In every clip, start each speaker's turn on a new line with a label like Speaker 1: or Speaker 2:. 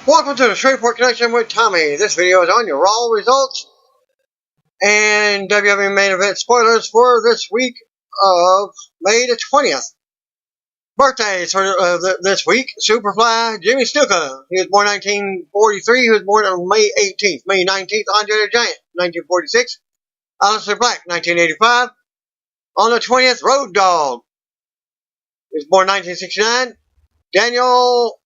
Speaker 1: Welcome to the Shreveport Connection with Tommy. This video is on your Raw results and WWE main event spoilers for this week of May the 20th. Birthdays for this week: Superfly Jimmy Snuka. He was born 1943. He was born on May 18th. May 19th, Andre the Giant, 1946. Aleister Black, 1985. On the 20th, Road Dogg. He was born 1969. Danielle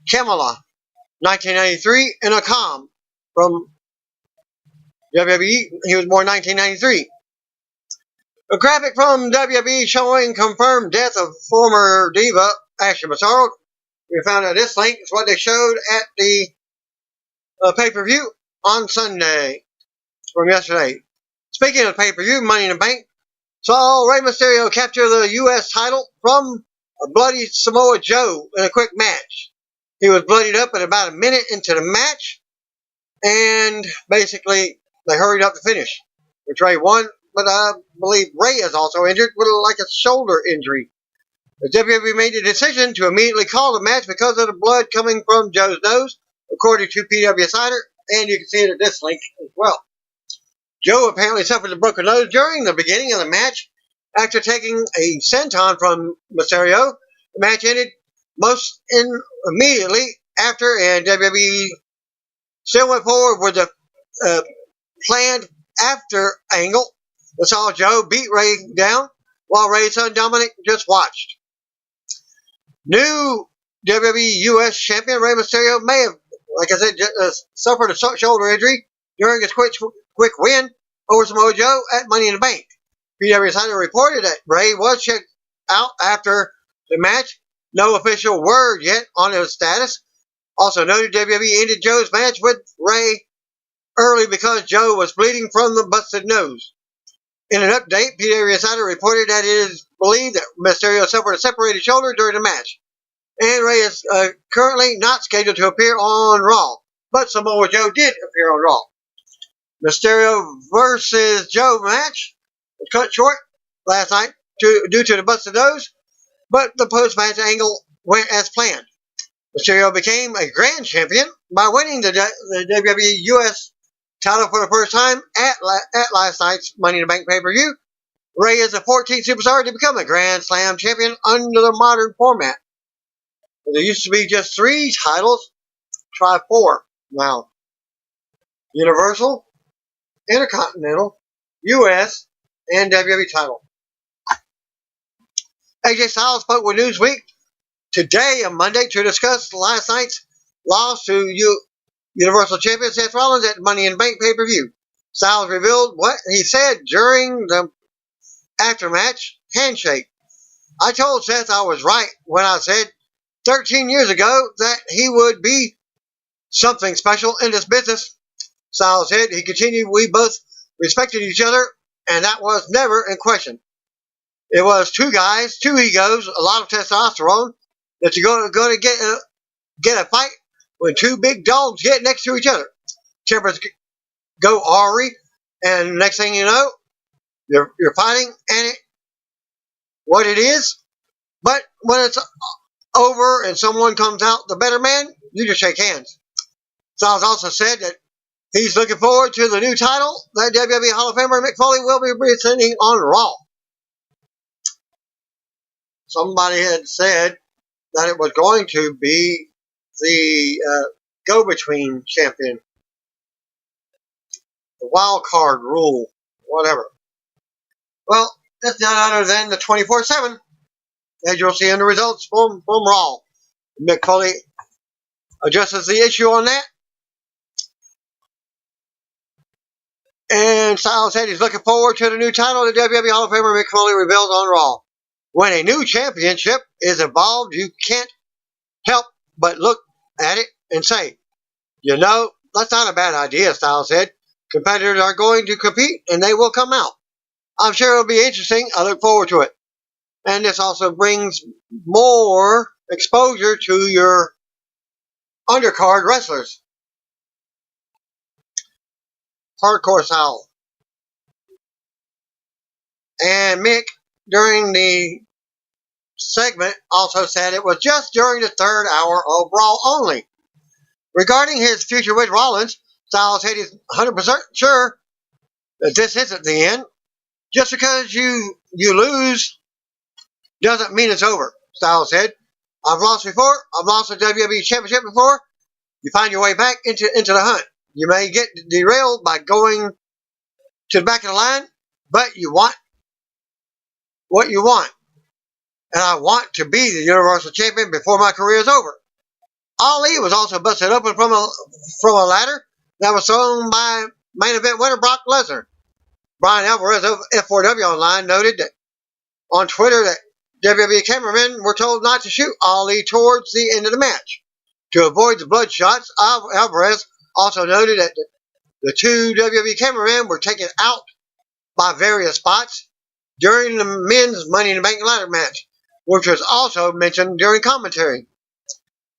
Speaker 1: Kamala, 1993, and Akam from WWE. He was born 1993. A graphic from WWE showing confirmed death of former diva Ashley Masaro. We found out this link is what they showed at the pay-per-view on Sunday from yesterday. Speaking of pay-per-view, Money in the Bank saw Rey Mysterio capture the U.S. title from a bloody Samoa Joe in a quick match. He was bloodied up at about a minute into the match, and basically they hurried up to finish, which Rey won, but I believe Rey is also injured with like a shoulder injury. The WWE made the decision to immediately call the match because of the blood coming from Joe's nose, according to PW Insider, and you can see it at this link as well. Joe apparently suffered a broken nose during the beginning of the match. After taking a senton from Mysterio, the match ended immediately after, and WWE still went forward with the planned after angle that saw Joe beat Rey down while Rey's son Dominic just watched. New WWE US Champion Rey Mysterio may have, like I said, suffered a shoulder injury during his quick win over Samoa Joe at Money in the Bank. PW Insider reported that Rey was checked out after the match. No official word yet on his status. Also noted, WWE ended Joe's match with Rey early because Joe was bleeding from the busted nose. In an update, PW Insider reported that it is believed that Mysterio suffered a separated shoulder during the match, and Rey is currently not scheduled to appear on Raw, but Samoa Joe did appear on Raw. Mysterio versus Joe match was cut short last night due to the busted nose, but the post-match angle went as planned. Mysterio became a grand champion by winning the WWE US title for the first time at last night's Money in the Bank pay-per-view. Rey is the 14th superstar to become a Grand Slam champion under the modern format. There used to be just 3 titles. Try 4 now. Universal, Intercontinental, US, and WWE title. AJ Styles spoke with Newsweek today on Monday to discuss last night's loss to Universal Champion Seth Rollins at Money in the Bank pay-per-view. Styles revealed what he said during the after-match handshake. I told Seth I was right when I said 13 years ago that he would be something special in this business. Styles said, he continued, we both respected each other, and that was never in question. It was 2 guys, 2 egos, a lot of testosterone, that you're going to get a fight when 2 big dogs get next to each other. Tempers go awry, and next thing you know, you're fighting, and what it is. But when it's over and someone comes out the better man, you just shake hands. Styles also said that he's looking forward to the new title that WWE Hall of Famer Mick Foley will be presenting on Raw. Somebody had said that it was going to be the go-between champion, the wild card rule, whatever. Well, that's none other than the 24/7, as you'll see in the results from Raw. Mick Foley addresses the issue on that, and Styles said he's looking forward to the new title the WWE Hall of Famer Mick Foley revealed on Raw. When a new championship is involved, you can't help but look at it and say, you know, that's not a bad idea, Styles said. Competitors are going to compete, and they will come out. I'm sure it'll be interesting. I look forward to it. And this also brings more exposure to your undercard wrestlers. Hardcore style. And Mick, during the segment also said it was just during the third hour of Raw only. Regarding his future with Rollins, Styles said he's 100% sure that this isn't the end. Just because you lose doesn't mean it's over, Styles said. I've lost before. I've lost the WWE Championship before. You find your way back into the hunt. You may get derailed by going to the back of the line, but you want what you want. And I want to be the Universal Champion before my career is over. Ali was also busted open from a ladder that was thrown by main event winner Brock Lesnar. Brian Alvarez of F4W Online noted that on Twitter that WWE cameramen were told not to shoot Ali towards the end of the match to avoid the blood shots. Alvarez also noted that the two WWE cameramen were taken out by various spots during the men's Money in the Bank ladder match, which was also mentioned during commentary,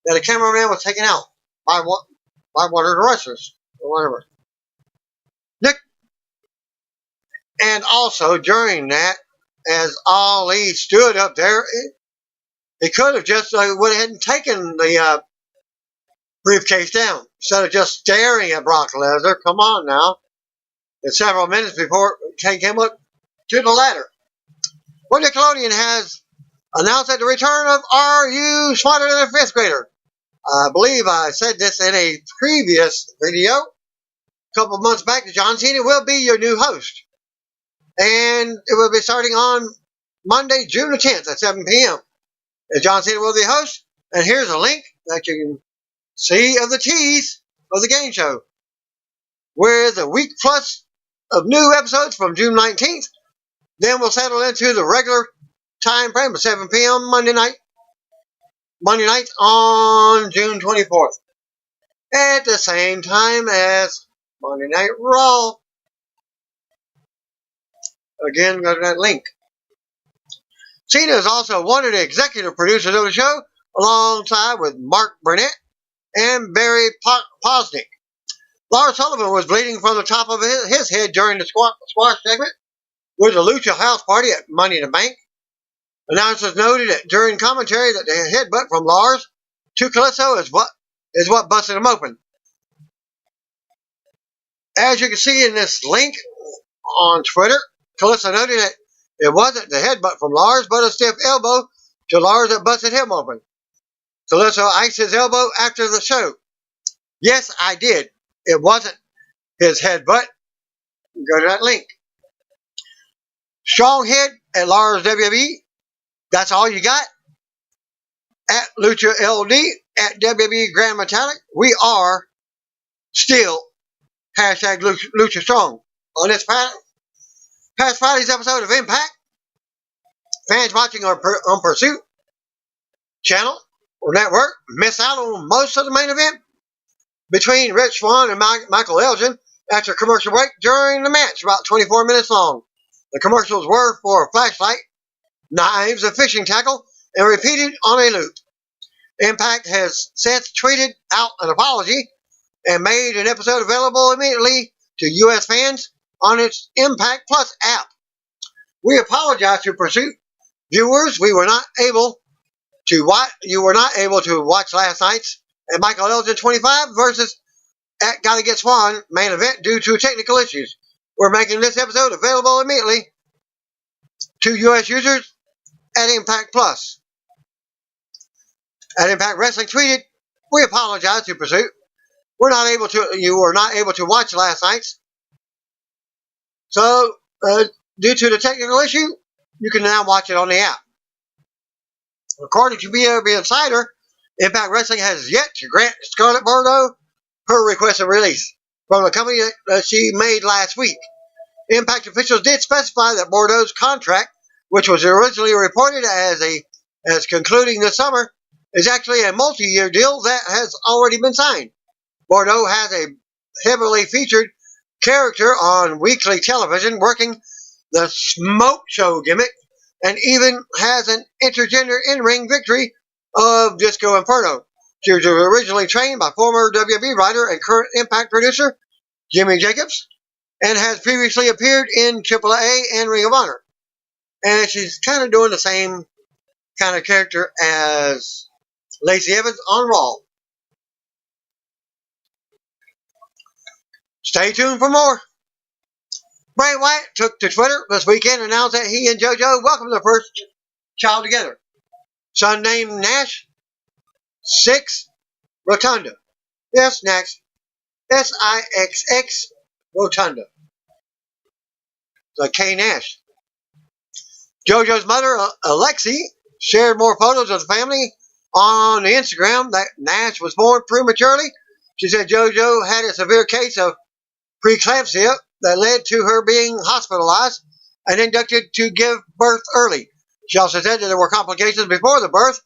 Speaker 1: that a cameraman was taken out by one of the wrestlers or whatever. And also during that, as Ali stood up there, he could have just went ahead and taken the briefcase down instead of just staring at Brock Lesnar. Come on now. It's several minutes before he came up to the ladder. Well, Nickelodeon has announced that the return of Are You Smarter Than a Fifth Grader? I believe I said this in a previous video a couple of months back. John Cena will be your new host. And it will be starting on Monday, June the 10th at 7 p.m. And John Cena will be the host. And here's a link that you can see of the tease of the game show, with a week plus of new episodes from June 19th. Then we'll settle into the regular time frame of 7 p.m. Monday night on June 24th. At the same time as Monday Night Raw. Again, go to that link. Cena is also one of the executive producers of the show, alongside with Mark Burnett and Barry Posnick. Lars Sullivan was bleeding from the top of his head during the squash segment with the Lucha House Party at Money in the Bank. Announcers noted that during commentary that the headbutt from Lars to Kalisto is what busted him open. As you can see in this link on Twitter, Kalisto noted that it wasn't the headbutt from Lars, but a stiff elbow to Lars that busted him open. Kalisto iced his elbow after the show. Yes, I did. It wasn't his headbutt. Go to that link. Strong head at Lars WWE. That's all you got. At Lucha LD, at WWE Grand Metallic, we are still hashtag Lucha Strong. On this past Friday's episode of Impact, fans watching on Pursuit channel or network missed out on most of the main event between Rich Swann and Michael Elgin after a commercial break during the match, about 24 minutes long. The commercials were for a flashlight, knives, a fishing tackle, and repeated on a loop. Impact has since tweeted out an apology and made an episode available immediately to U.S. fans on its Impact Plus app. We apologize to Pursuit viewers. You were not able to watch last night's at Michael Elgin 25 versus at Gotta Get Swan main event due to technical issues. We're making this episode available immediately to U.S. users at Impact Plus. At Impact Wrestling tweeted, we apologize to Pursuit. You were not able to watch last night's. So, due to the technical issue, you can now watch it on the app. According to BRB Insider, Impact Wrestling has yet to grant Scarlett Bordeaux her requested release from the company that she made last week. Impact officials did specify that Bordeaux's contract, which was originally reported as concluding this summer, is actually a multi-year deal that has already been signed. Bordeaux has a heavily featured character on weekly television, working the smoke show gimmick, and even has an intergender in-ring victory of Disco Inferno. She was originally trained by former WWE writer and current Impact producer Jimmy Jacobs, and has previously appeared in AAA and Ring of Honor. And she's kind of doing the same kind of character as Lacey Evans on Raw. Stay tuned for more. Bray Wyatt took to Twitter this weekend and announced that he and JoJo welcomed their first child together. Son named Nash, 6 Rotunda. Yes, next. SIXX Rotunda. So K Nash. JoJo's mother, Alexi, shared more photos of the family on the Instagram that Nash was born prematurely. She said JoJo had a severe case of preeclampsia that led to her being hospitalized and inducted to give birth early. She also said that there were complications before the birth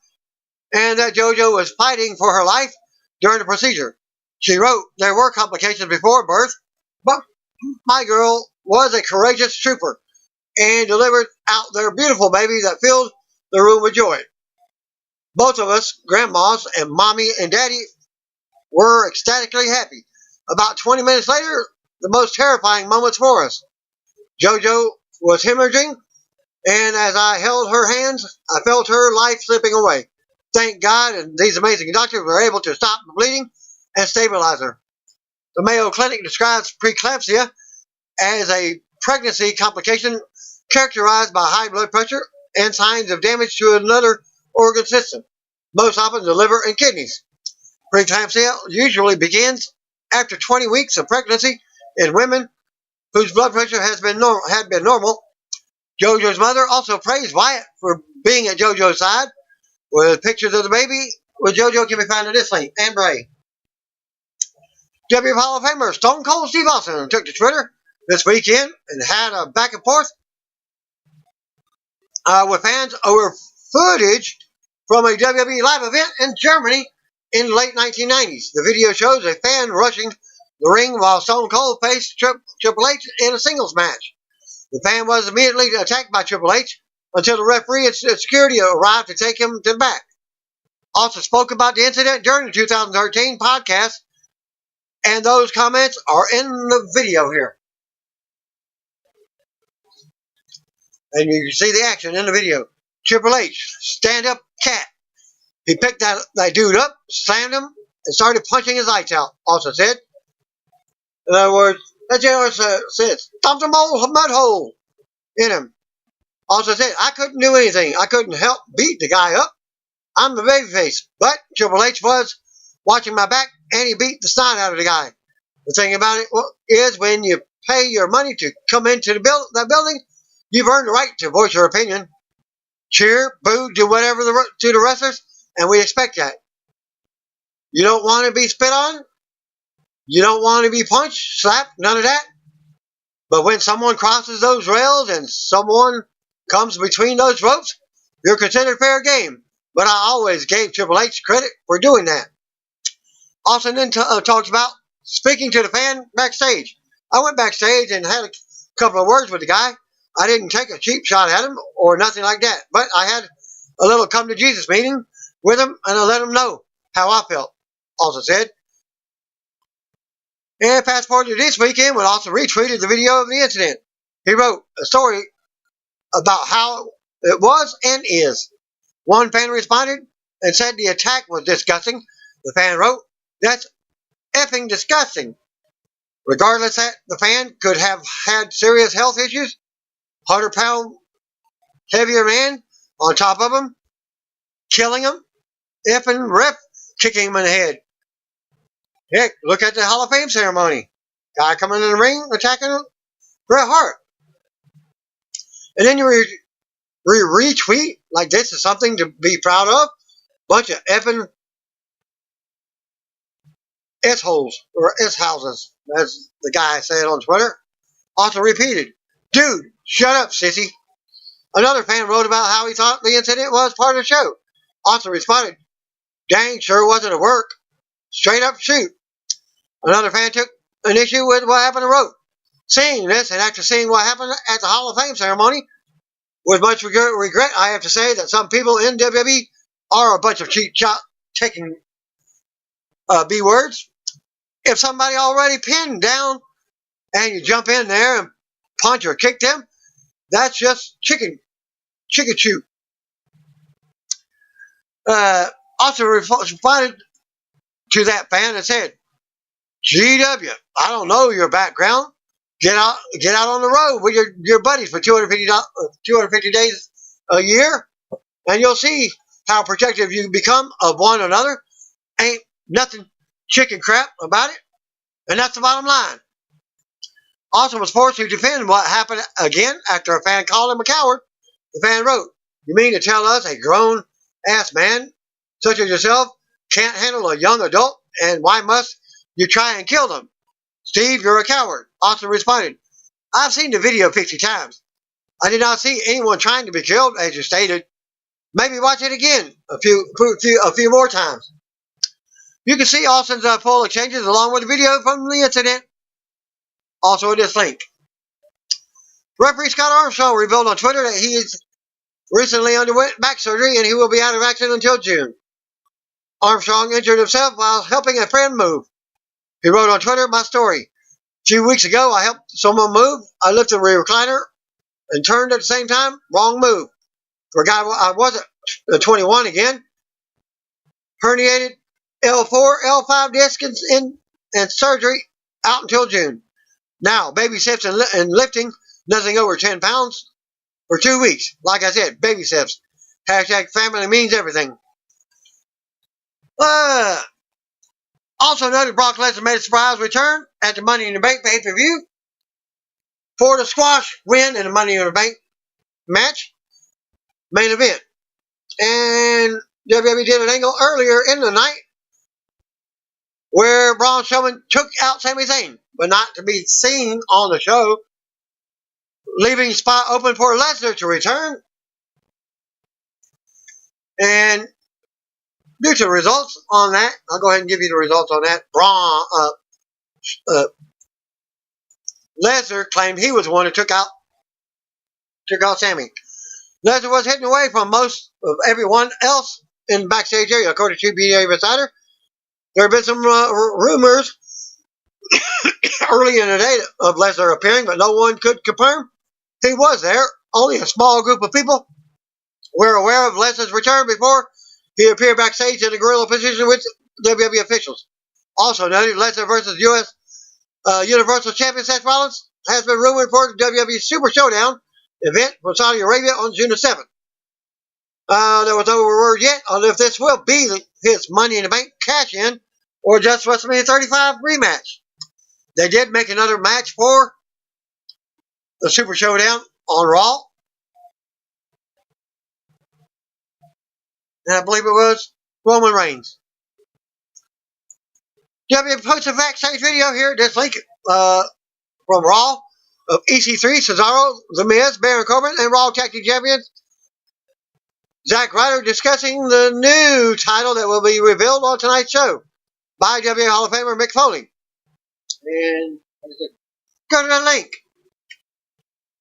Speaker 1: and that JoJo was fighting for her life during the procedure. She wrote, "There were complications before birth, but my girl was a courageous trooper and delivered out their beautiful baby that filled the room with joy. Both of us, grandmas and mommy and daddy, were ecstatically happy. About 20 minutes later, the most terrifying moments for us. JoJo was hemorrhaging, and as I held her hands, I felt her life slipping away. Thank God, and these amazing doctors were able to stop the bleeding and stabilize her." The Mayo Clinic describes preeclampsia as a pregnancy complication characterized by high blood pressure and signs of damage to another organ system, most often the liver and kidneys. Preeclampsia usually begins after 20 weeks of pregnancy in women whose blood pressure had been normal. JoJo's mother also praised Wyatt for being at JoJo's side, with pictures of the baby with JoJo can be found at this link, and Bray. WWE Hall of Famer Stone Cold Steve Austin took to Twitter this weekend and had a back and forth with fans over footage from a WWE live event in Germany in the late 1990s. The video shows a fan rushing the ring while Stone Cold faced Triple H in a singles match. The fan was immediately attacked by Triple H until the referee and security arrived to take him to the back. Also spoke about the incident during the 2013 podcast, and those comments are in the video here. And you can see the action in the video. Triple H, stand up cat. He picked that dude up, slammed him, and started punching his lights out, also said. In other words, that JR said, stomped a mud hole in him. Also said, I couldn't do anything. I couldn't help beat the guy up. I'm the babyface. But Triple H was watching my back, and he beat the snot out of the guy. The thing about it is when you pay your money to come into that building, you've earned the right to voice your opinion. Cheer, boo, do whatever to the wrestlers, and we expect that. You don't want to be spit on? You don't want to be punched, slapped, none of that? But when someone crosses those rails and someone comes between those ropes, you're considered fair game. But I always gave Triple H credit for doing that. Austin then talks about speaking to the fan backstage. I went backstage and had a couple of words with the guy. I didn't take a cheap shot at him or nothing like that. But I had a little come to Jesus meeting with him, and I let him know how I felt, also said. And fast forward to this weekend, we also retweeted the video of the incident. He wrote a story about how it was and is. One fan responded and said the attack was disgusting. The fan wrote, that's effing disgusting. Regardless that the fan could have had serious health issues, 100-pound heavier man on top of him, killing him, effing ref kicking him in the head. Heck, look at the Hall of Fame ceremony. Guy coming in the ring, attacking him, Bret Hart. And then you retweet like this is something to be proud of. Bunch of effing S-holes, or S-houses, as the guy said on Twitter. Also repeated, dude, shut up, sissy. Another fan wrote about how he thought the incident was part of the show. Also responded, dang, sure wasn't a work. Straight up shoot. Another fan took an issue with what happened and wrote, seeing this and after seeing what happened at the Hall of Fame ceremony, with much regret, I have to say that some people in WWE are a bunch of cheap shot taking B words. If somebody already pinned down and you jump in there and punch or kick them, that's just chicken shoot. Also responded to that fan and said, GW, I don't know your background. Get out on the road with your buddies for 250 days a year, and you'll see how protective you become of one another. Ain't nothing chicken crap about it, and that's the bottom line. Austin was forced to defend what happened again after a fan called him a coward. The fan wrote, "You mean to tell us a grown-ass man such as yourself can't handle a young adult, and why must you try and kill them? Steve, you're a coward." Austin responded, "I've seen the video 50 times. I did not see anyone trying to be killed, as you stated. Maybe watch it again a few more times." You can see Austin's full exchanges along with the video from the incident also in this link. Referee Scott Armstrong revealed on Twitter that he has recently underwent back surgery and he will be out of action until June. Armstrong injured himself while helping a friend move. He wrote on Twitter, "My story. A few weeks ago, I helped someone move. I lifted a recliner and turned at the same time. Wrong move. Forgot I wasn't 21 again. Herniated L4, L5 disc and surgery out until June. Now, baby steps and lifting nothing over 10 pounds for 2 weeks. Like I said, baby steps. Hashtag family means everything." Also noted, Brock Lesnar made a surprise return at the Money in the Bank pay-per-view for the squash win in the Money in the Bank match main event. And WWE did an angle earlier in the night where Braun Strowman took out Sami Zayn, but not to be seen on the show, leaving spot open for Lesnar to return. And due to results on that, I'll go ahead and give you the results on that. Lesnar claimed he was the one who took out Sami. Lesnar was hidden away from most of everyone else in the backstage area, according to BDA Insider. There have been some rumors early in the day of Lesnar appearing, but no one could confirm he was there. Only a small group of people were aware of Lesnar's return before he appeared backstage in a gorilla position with WWE officials. Also noted, Lesnar versus U.S. Universal Champion Seth Rollins has been rumored for the WWE Super Showdown event from Saudi Arabia on June the 7th. There was no word yet on if this will be his Money in the Bank cash-in or just WrestleMania 35 rematch. They did make another match for the Super Showdown on Raw. And I believe it was Roman Reigns. WWE posted a backstage video here. This link from Raw of EC3, Cesaro, The Miz, Baron Corbin, and Raw Tag Team Champions Zack Ryder discussing the new title that will be revealed on tonight's show by WWE Hall of Famer Mick Foley. And go to that link.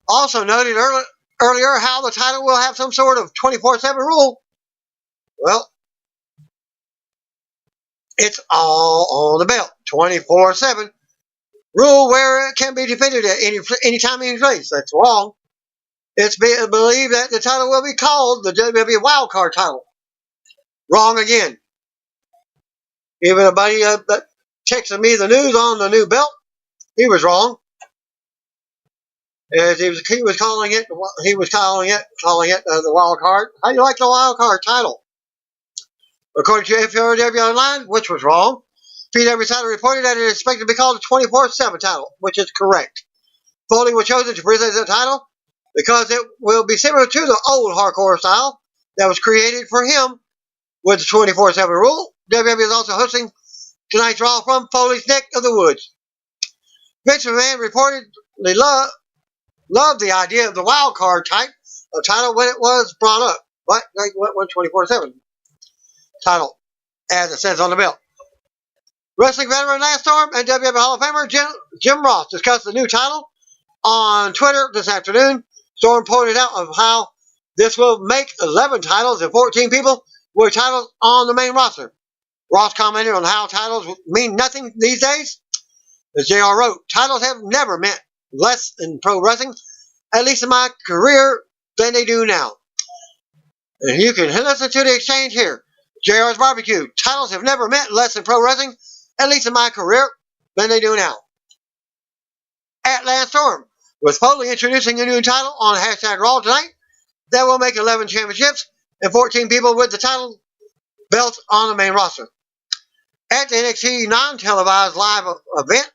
Speaker 1: Also noted earlier how the title will have some sort of 24/7 rule. Well, it's all on the belt. 24/7 rule where it can be defended at any time, any place. That's wrong. It's believed that the title will be called the WWE Wildcard title. Wrong again. Even a buddy that texted me the news on the new belt, he was wrong. As he was calling it the wild card. How do you like the wild card title? According to FWW Online, which was wrong, PW title reported that it is expected to be called the 24/7 title, which is correct. Foley was chosen to present the title because it will be similar to the old hardcore style that was created for him with the 24/7 rule. WWE is also hosting tonight's Raw from Foley's neck of the woods. Vince McMahon reportedly loved the idea of the wild card type of title when it was brought up, but they went with 24/7 title, as it says on the belt. Wrestling veteran Lance Storm and WWE Hall of Famer Jim Ross discussed the new title on Twitter this afternoon. Storm pointed out of how this will make 11 titles and 14 people with titles on the main roster. Ross commented on how titles mean nothing these days. As JR wrote, titles have never meant less in pro wrestling, at least in my career, than they do now. And you can listen to the exchange here. JR's Barbecue. Titles have never meant less in pro wrestling, at least in my career, than they do now. At Lance Storm, with Foley introducing a new title on hashtag Raw tonight that will make 11 championships and 14 people with the title belts on the main roster. At the NXT non-televised live event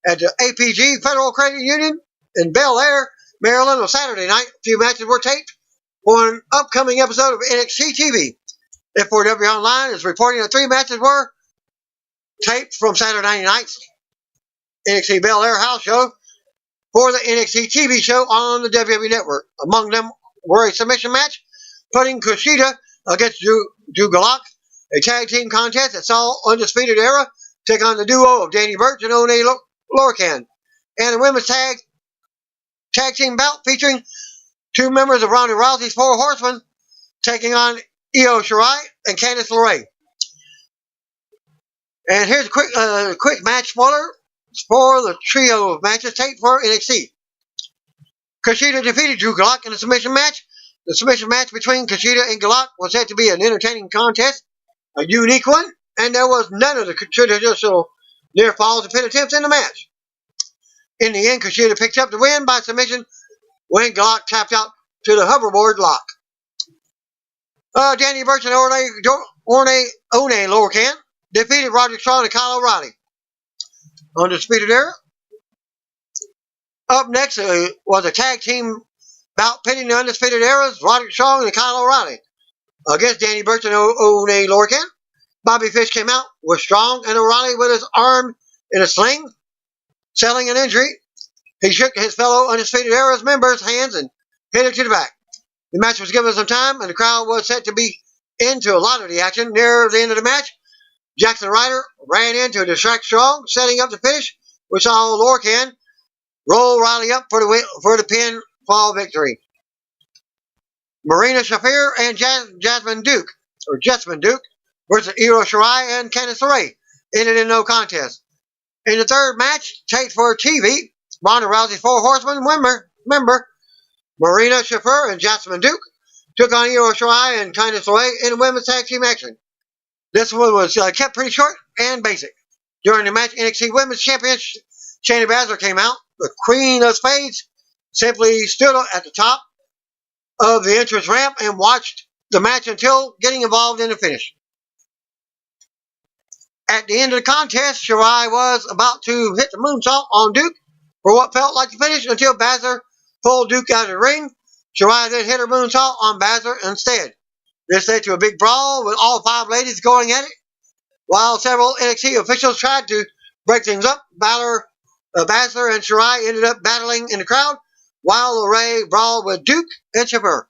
Speaker 1: at the APG Federal Credit Union in Bel Air, Maryland on Saturday night, a few matches were taped for an upcoming episode of NXT TV. F4W Online is reporting that 3 matches were taped from Saturday night's NXT Bel Air house show for the NXT TV show on the WWE Network. Among them were a submission match putting Kushida against Drew Gulak, a tag team contest that saw Undisputed Era take on the duo of Danny Burch and One Lorcan, and a women's tag team bout featuring 2 members of Ronda Rousey's 4 Horsemen taking on Io Shirai and Candice LeRae. And here's a quick match spoiler for the trio of matches taped for NXT. Kushida defeated Drew Gulak in a submission match. The submission match between Kushida and Gulak was said to be an entertaining contest, a unique one, and there was none of the traditional near falls and pin attempts in the match. In the end, Kushida picked up the win by submission when Gulak tapped out to the hoverboard lock. Danny Burch and One Lorcan defeated Roderick Strong and Kyle O'Reilly. Undisputed Era. Up next was a tag team bout pitting the Undisputed Era's Roderick Strong and Kyle O'Reilly against Danny Burch and One Lorcan. Bobby Fish came out with Strong and O'Reilly with his arm in a sling, selling an injury. He shook his fellow Undisputed Era's members' hands and hit it to the back. The match was given some time, and the crowd was set to be into a lot of the action. Near the end of the match, Jackson Ryder ran in to distract Strong, setting up the finish, which saw Lorcan roll Riley up for the pinfall victory. Marina Shafir and Jasmine Duke versus Io Shirai and Candice LeRae ended in no contest. In the third match, taped for TV, Ronda Rousey's 4 Horsemen member Marina Shafir and Jasmine Duke took on Io Shirai and Candice LeRae in women's tag team action. This one was kept pretty short and basic. During the match, NXT Women's Champion Shayna Baszler came out. The Queen of Spades simply stood at the top of the entrance ramp and watched the match until getting involved in the finish. At the end of the contest, Shirai was about to hit the moonsault on Duke for what felt like the finish until Baszler pulled Duke out of the ring. Shirai then hit her moonsault on Baszler instead. This led to a big brawl with all 5 ladies going at it. While several NXT officials tried to break things up, Baszler and Shirai ended up battling in the crowd while LeRae brawled with Duke and Shafir.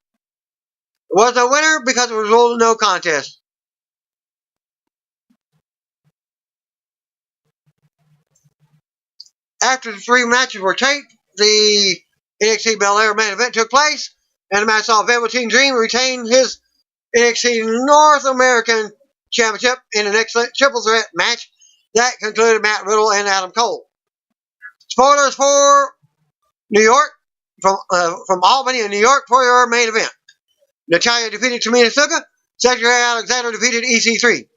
Speaker 1: It was a winner because it was ruled no contest. After the 3 matches were taped, the NXT Bel Air main event took place, and the match saw Velveteen Dream retain his NXT North American Championship in an excellent triple threat match that concluded Matt Riddle and Adam Cole. Spoilers for New York, from Albany in New York for your main event. Natalya defeated Tamina Snuka. Cedric Alexander defeated EC3.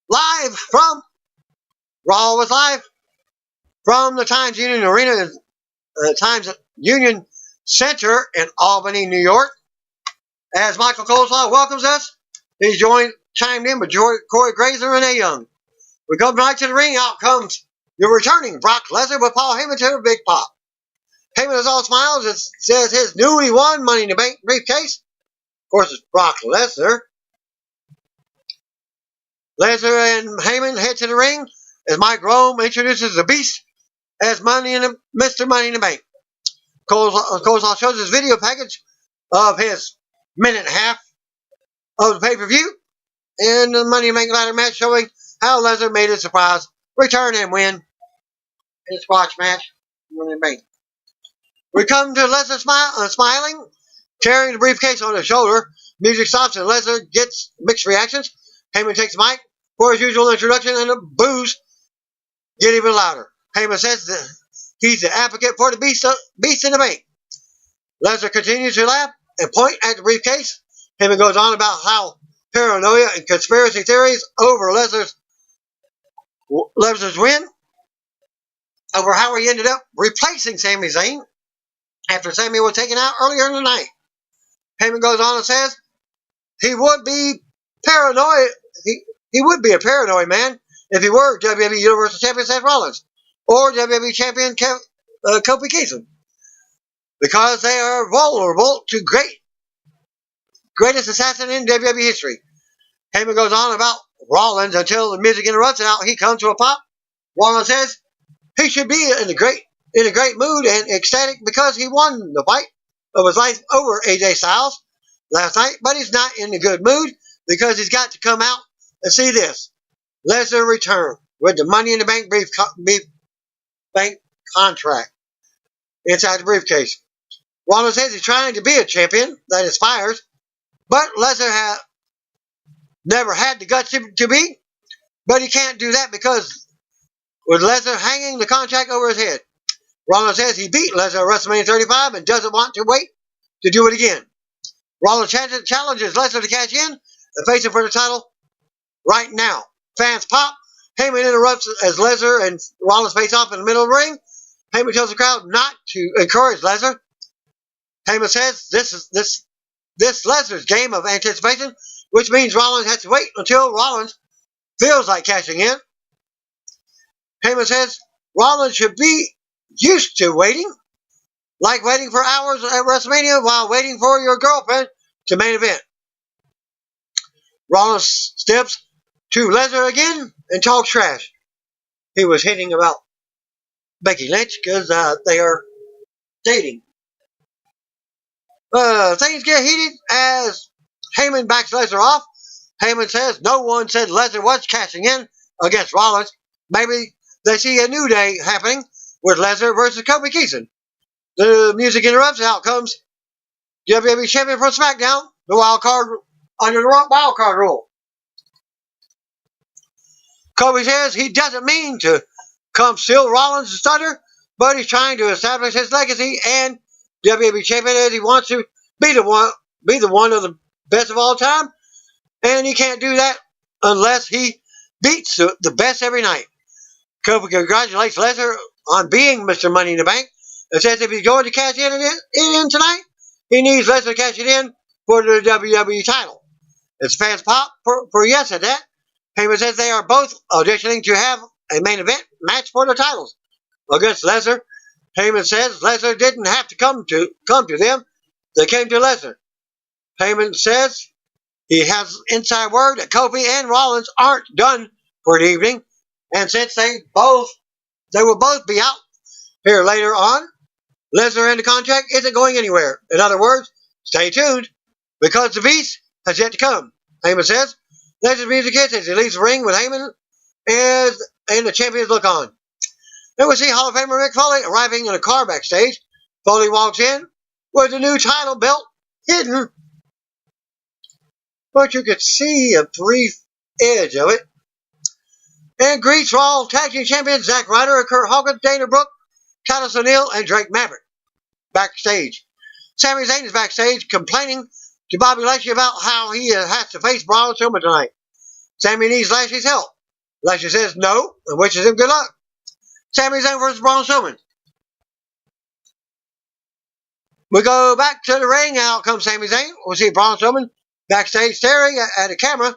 Speaker 1: Live from Raw was live from the Times Union Arena, Times Union Center in Albany, New York. As Michael Coleslaw welcomes us, he's chimed in with Corey Grazer and A. Young. We come right to the ring. Out comes the returning Brock Lesnar with Paul Heyman to a big pop. Heyman is all smiles. It says his newly won Money in the Bank briefcase. Of course, it's Brock Lesnar. Lesnar and Heyman head to the ring as Mike Rome introduces the Beast as Mr. Money in the Bank. Coleslaw shows his video package of his minute and a half of the pay-per-view and the Money in the Bank ladder match showing how Lesnar made a surprise return and win in a squash match. Money in the Bank. We come to Lesnar smiling, carrying the briefcase on his shoulder. Music stops and Lesnar gets mixed reactions. Heyman takes the mic for his usual introduction and the boos get even louder. Heyman says that he's the advocate for the beast in the bank. Lesnar continues to laugh and point at the briefcase. Heyman goes on about how paranoia and conspiracy theories over Lesnar's win, over how he ended up replacing Sami Zayn after Sami was taken out earlier in the night. Heyman goes on and says he would be paranoid. He would be a paranoid man if he were WWE Universal Champion Seth Rollins or WWE Champion Kofi because they are vulnerable to greatest assassin in WWE history. Heyman goes on about Rollins until the music interrupts and out he comes to a pop. Rollins says he should be in a great mood and ecstatic because he won the fight of his life over AJ Styles last night, but he's not in a good mood because he's got to come out and see this. Lesnar return with the Money in the Bank bank contract inside the briefcase. Rollins says he's trying to be a champion that inspires, but Lesnar never had the guts to be, but he can't do that because with Lesnar hanging the contract over his head. Rollins says he beat Lesnar at WrestleMania 35 and doesn't want to wait to do it again. Rollins challenges Lesnar to cash in and face him for the title right now. Fans pop. Heyman interrupts as Lesnar and Rollins face off in the middle of the ring. Heyman tells the crowd not to encourage Lesnar. Heyman says this is Lesnar's game of anticipation, which means Rollins has to wait until Rollins feels like cashing in. Heyman says Rollins should be used to waiting, like waiting for hours at WrestleMania while waiting for your girlfriend to main event. Rollins steps to Lesnar again and talks trash. He was hitting about Becky Lynch because they are dating. Things get heated as Heyman backs Lesnar off. Heyman says no one said Lesnar was cashing in against Rollins. Maybe they see a new day happening with Lesnar versus Kofi Kingston. The music interrupts. Out comes WWE Champion from SmackDown, the wild card under the wild card rule. Kofi says he doesn't mean to come steal Rollins' thunder, but he's trying to establish his legacy and WWE Champion as he wants to be the one of the best of all time, and he can't do that unless he beats the best every night. Kofi congratulates Lesnar on being Mr. Money in the Bank and says if he's going to cash in tonight, he needs Lesnar to cash it in for the WWE title. As fans pop for yes at that, Heyman says they are both auditioning to have a main event match for the titles against Lesnar. Heyman says Lesnar didn't have to come to them. They came to Lesnar. Heyman says he has inside word that Kofi and Rollins aren't done for the evening, and since they will both be out here later on, Lesnar and the contract isn't going anywhere. In other words, stay tuned because the beast has yet to come. Heyman says Lesnar's music hits as he leaves the ring with Heyman and the champions look on. Then we see Hall of Famer Mick Foley arriving in a car backstage. Foley walks in with the new title belt hidden, but you could see a brief edge of it. And greets Raw Tag Team Champions Zack Ryder, Kurt Hawkins, Dana Brooke, Titus O'Neil, and Drake Maverick backstage. Sami Zayn is backstage complaining to Bobby Lashley about how he has to face Braun Strowman tonight. Sami needs Lashley's help. Lashley says no and wishes him good luck. Sami Zayn versus Braun Strowman. We go back to the ring. Out comes Sami Zayn. We see Braun Strowman backstage staring at the camera.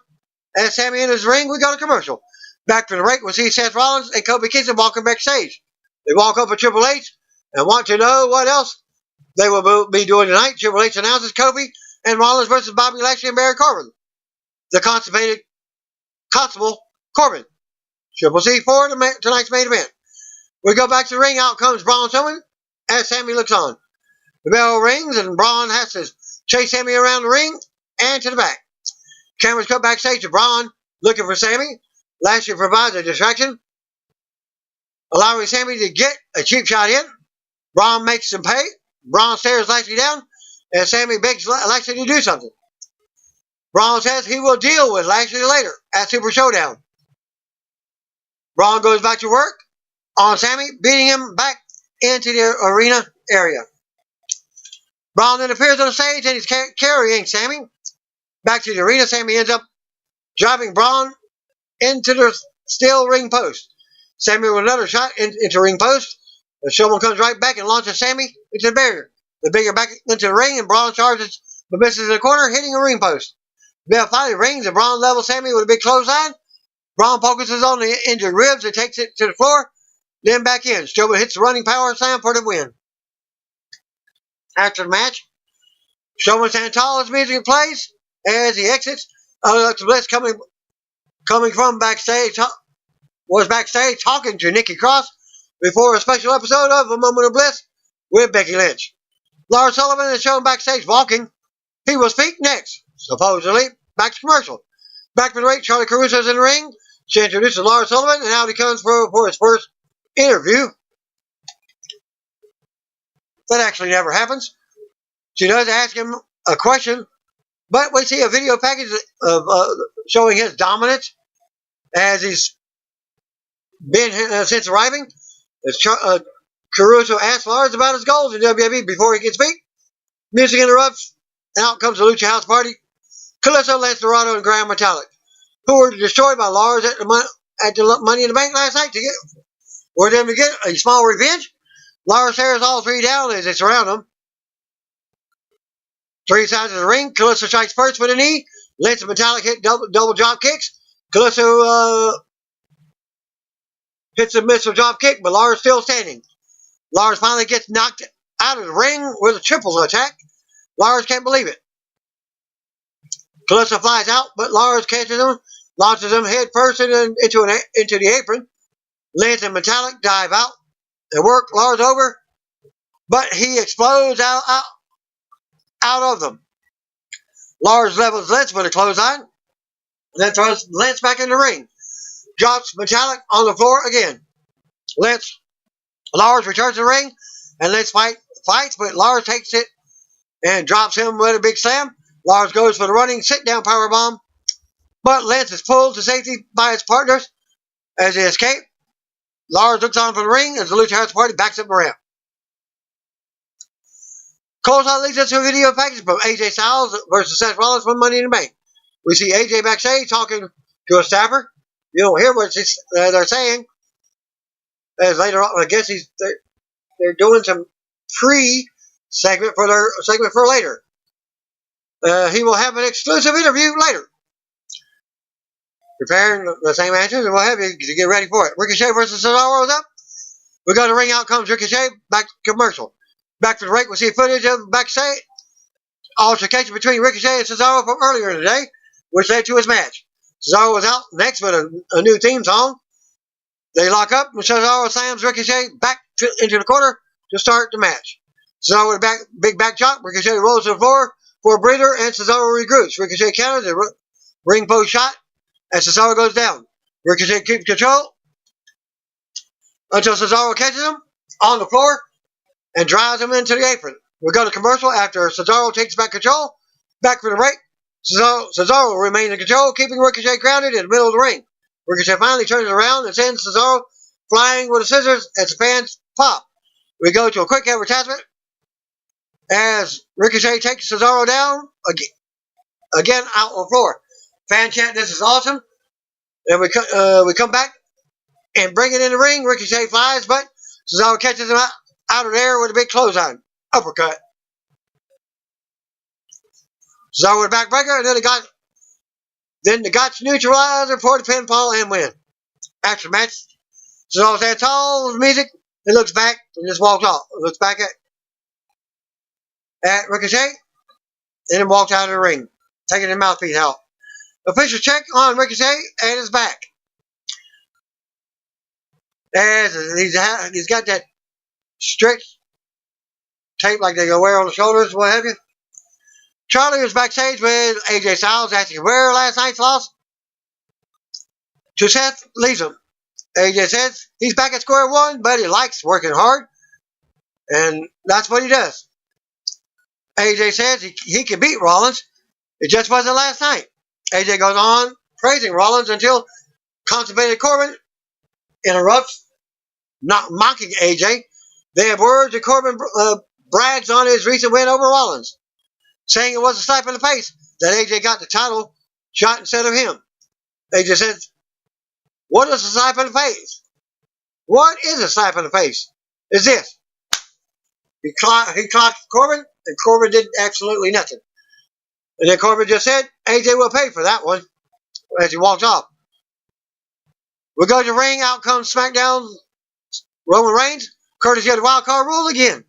Speaker 1: As Sami enters the ring, we go to commercial. Back from the break, we see Seth Rollins and Kofi Kingston walking backstage. They walk up with Triple H and want to know what else they will be doing tonight. Triple H announces Kofi and Rollins versus Bobby Lashley and Baron Corbin. The Constable Corbin. Triple C for tonight's main event. We go back to the ring. Out comes Braun Strowman as Sami looks on. The bell rings and Braun has to chase Sami around the ring and to the back. Cameras cut backstage to Braun looking for Sami. Lashley provides a distraction, allowing Sami to get a cheap shot in. Braun makes him pay. Braun stares Lashley down, and Sami begs Lashley to do something. Braun says he will deal with Lashley later at Super Showdown. Braun goes back to work on Sami, beating him back into the arena area. Braun then appears on the stage and he's carrying Sami back to the arena. Sami ends up driving Braun into the steel ring post. Sammy with another shot into ring post. The Showman comes right back and launches Sammy into the barrier. The bigger back into the ring, and Braun charges but misses in the corner, hitting a ring post. The bell finally rings, and Braun levels Sammy with a big clothesline. Braun focuses on the injured ribs and takes it to the floor, then back in. Strowman hits the running power slam for the win. After the match, Strowman stands tall as music plays as he exits. Alexa Bliss coming from backstage was backstage talking to Nikki Cross before a special episode of A Moment of Bliss with Becky Lynch. Lars Sullivan is shown backstage walking. He will speak next, supposedly. Back to commercial. Back to the ring, Charlie Caruso's in the ring. She introduces Lars Sullivan, and out he comes for his first interview. That actually never happens. She does ask him a question, but we see a video package of showing his dominance as he's been since arriving. Caruso asks Lars about his goals in WWE before he can speak. Music interrupts, and out comes the Lucha House Party. Calypso, Lance Dorado, and Graham Metallic, who were destroyed by Lars at the Money in the Bank last night to get a small revenge. Lars tears all three down as they surround him. Three sides of the ring. Calypso strikes first with a knee. Lance and Metallic hit double drop kicks. Calypso hits a missile drop kick, but Lars still standing. Lars finally gets knocked out of the ring with a triple attack. Lars can't believe it. Calypso flies out, but Lars catches him, launches him head first into the apron. Lance and Metallic dive out and work Lars over, but he explodes out of them. Lars levels Lance with a clothesline, then throws Lance back in the ring. Drops Metallic on the floor again. Lars returns to the ring, and Lance fights, but Lars takes it and drops him with a big slam. Lars goes for the running sit-down powerbomb, but Lance is pulled to safety by his partners as they escape. Lars looks on from the ring as the Lucha House Party backs up the ramp. Coulthard leads us to a video package from AJ Styles versus Seth Rollins from Money in the Bank. We see AJ backstage talking to a staffer. You don't hear what they're saying. As later on, I guess they're doing some pre-segment for their segment for later. He will have an exclusive interview later. Preparing the same answers and what have you to get ready for it. Ricochet versus Cesaro is up. We go to ring, out comes Ricochet, back to commercial. Back to the break, we see footage of backstage altercation between Ricochet and Cesaro from earlier in the day, which led to his match. Cesaro was out next with a new theme song. They lock up, and Cesaro slams Ricochet back into the corner to start the match. Cesaro with a big back chop. Ricochet rolls to the floor for a breather, and Cesaro regroups. Ricochet counters a ring post shot, and Cesaro goes down. Ricochet keeps control until Cesaro catches him on the floor and drives him into the apron. We go to commercial after Cesaro takes back control. Back for the break. Cesaro remains in control, keeping Ricochet grounded in the middle of the ring. Ricochet finally turns around and sends Cesaro flying with the scissors as the fans pop. We go to a quick advertisement as Ricochet takes Cesaro down again out on the floor. Fan chant, "This is awesome." And we come back and bring it in the ring. Ricochet flies, but Cesaro catches him out of there with a big clothesline. Uppercut. Cesaro with a backbreaker, and then the Gotch neutralizer for the pinfall and win. After the match, Cesaro stands tall with music and looks back and just walks off. Looks back at Ricochet and then walks out of the ring, taking his mouthpiece out. Official check on Ricochet and his back. As he's got that stretch tape like they wear on the shoulders, what have you. Charlie was backstage with AJ Styles asking where last night's loss to Seth leaves him. AJ says he's back at square one, but he likes working hard, and that's what he does. AJ says he can beat Rollins. It just wasn't last night. AJ goes on praising Rollins until Constipated Corbin interrupts, not mocking AJ. They have words and Corbin brags on his recent win over Rollins, saying it was a slap in the face that AJ got the title shot instead of him. They just said, what is a slap in the face? What is a slap in the face? Is this. He clocked Corbin, and Corbin did absolutely nothing. And then Corbin just said, AJ will pay for that one as he walked off. We go to ring. Out comes SmackDown Roman Reigns, courtesy of the wild card rule again.